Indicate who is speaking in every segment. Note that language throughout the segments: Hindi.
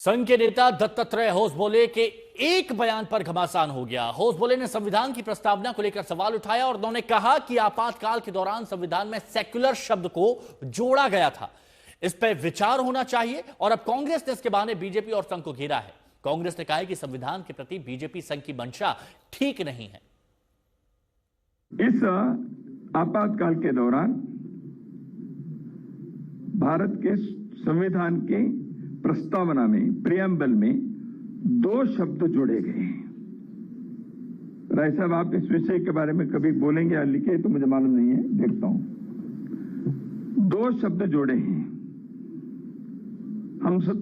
Speaker 1: संघ के नेता दत्तात्रेय होसबोले के एक बयान पर घमासान हो गया। होसबोले ने संविधान की प्रस्तावना को लेकर सवाल उठाया और उन्होंने कहा कि आपातकाल के दौरान संविधान में सेक्युलर शब्द को जोड़ा गया था, इस पर विचार होना चाहिए और अब कांग्रेस ने इसके बहाने बीजेपी और संघ को घेरा है। कांग्रेस ने कहा है कि संविधान के प्रति बीजेपी संघ की मंशा ठीक नहीं है।
Speaker 2: इस आपातकाल के दौरान भारत के संविधान के प्रस्तावना में प्रियम्बल में दो शब्द जोड़े गए हैं। राय साहब, आप इस विषय के बारे में कभी बोलेंगे या लिखे तो मुझे मालूम नहीं है, देखता हूं। दो शब्द जोड़े हैं। हम सब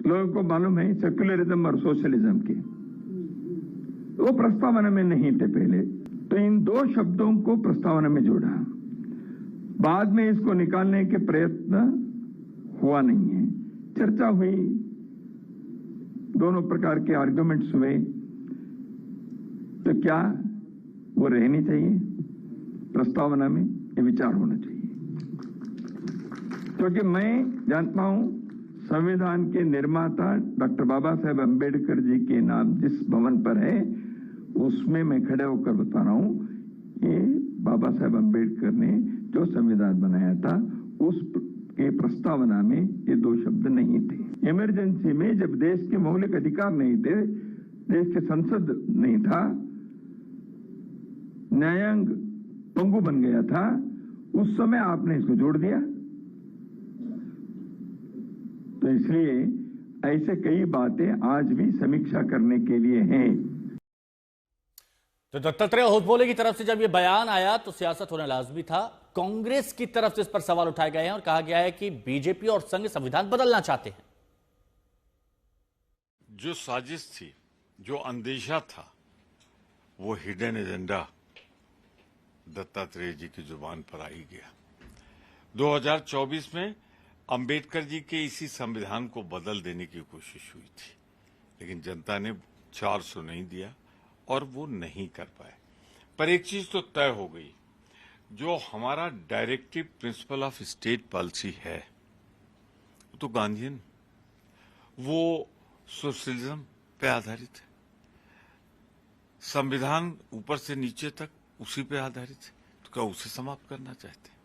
Speaker 2: लोगों को मालूम है सेक्युलरिज्म और सोशलिज्म के, वो प्रस्तावना में नहीं थे पहले, तो इन दो शब्दों को प्रस्तावना में जोड़ा। बाद में इसको निकालने के प्रयत्न हुआ नहीं है, चर्चा हुई, दोनों प्रकार के आर्गुमेंट्स हुए, तो क्या वो रहनी चाहिए प्रस्तावना में, ये विचार होना चाहिए। क्योंकि मैं जानता हूं संविधान के निर्माता डॉक्टर बाबा साहेब अम्बेडकर जी के नाम जिस भवन पर है, उसमें मैं खड़े होकर बता रहा हूं, ये बाबा साहेब अम्बेडकर ने जो संविधान बनाया था उस के प्रस्तावना में ये दो शब्द नहीं थे। इमरजेंसी में जब देश के मौलिक अधिकार नहीं थे, देश के संसद नहीं था, न्यायांग पंगु बन गया था, उस समय आपने इसको जोड़ दिया। तो इसलिए ऐसे कई बातें आज भी समीक्षा करने के लिए हैं।
Speaker 1: तो दत्तात्रेय होसबोले की तरफ से जब यह बयान आया तो सियासत होना लाजमी था। कांग्रेस की तरफ से इस पर सवाल उठाए गए हैं और कहा गया है कि बीजेपी और संघ संविधान बदलना चाहते हैं।
Speaker 3: जो साजिश थी, जो अंदेशा था, वो हिडन एजेंडा दत्तात्रेय जी की जुबान पर आ ही गया। 2024 में अंबेडकर जी के इसी संविधान को बदल देने की कोशिश हुई थी, लेकिन जनता ने 400 नहीं दिया और वो नहीं कर पाए। पर एक चीज तो तय हो गई, जो हमारा directive principle of state policy है वो तो गांधीयन, वो सोशलिज्म पे आधारित है। संविधान ऊपर से नीचे तक उसी पे आधारित है, तो क्या उसे समाप्त करना चाहते हैं?